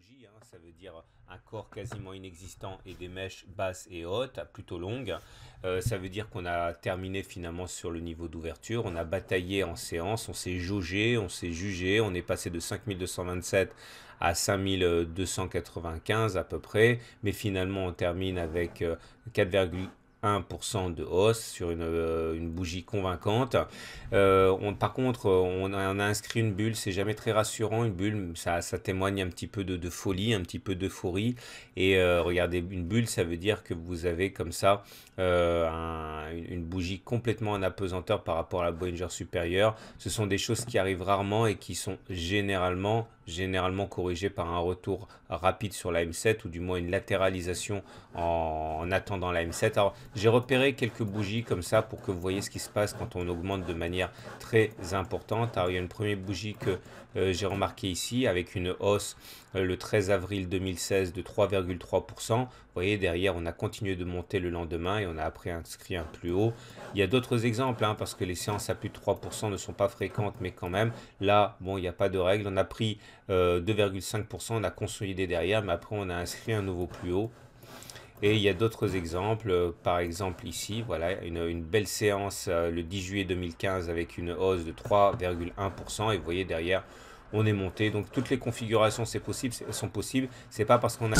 bougie, hein, ça veut dire un corps quasiment inexistant et des mèches basses et hautes, plutôt longues. Ça veut dire qu'on a terminé finalement sur le niveau d'ouverture, on a bataillé en séance, on s'est jaugé, on s'est jugé, on est passé de 5227 à 5295 à peu près, mais finalement on termine avec 4,1% de hausse sur une bougie convaincante. Par contre, on a inscrit une bulle, c'est jamais très rassurant, une bulle, ça témoigne un petit peu de folie, un petit peu d'euphorie. Et regardez, une bulle, ça veut dire que vous avez comme ça une bougie complètement en apesanteur par rapport à la Bollinger supérieure. Ce sont des choses qui arrivent rarement et qui sont généralement corrigées par un retour rapide sur la M7 ou du moins une latéralisation en attendant la M7. Alors, j'ai repéré quelques bougies comme ça pour que vous voyez ce qui se passe quand on augmente de manière très importante. Alors, il y a une première bougie que j'ai remarqué ici avec une hausse le 13 avril 2016 de 3,3%. Vous voyez, derrière, on a continué de monter le lendemain et on a après inscrit un plus haut. Il y a d'autres exemples, hein, parce que les séances à plus de 3% ne sont pas fréquentes, mais quand même, là, bon, il n'y a pas de règle. On a pris 2,5%, on a consolidé derrière, mais après, on a inscrit un nouveau plus haut. Et il y a d'autres exemples, par exemple ici, voilà, une belle séance le 10 juillet 2015 avec une hausse de 3,1%. Et vous voyez derrière, on est monté. Donc toutes les configurations sont possibles. C'est pas parce qu'on a...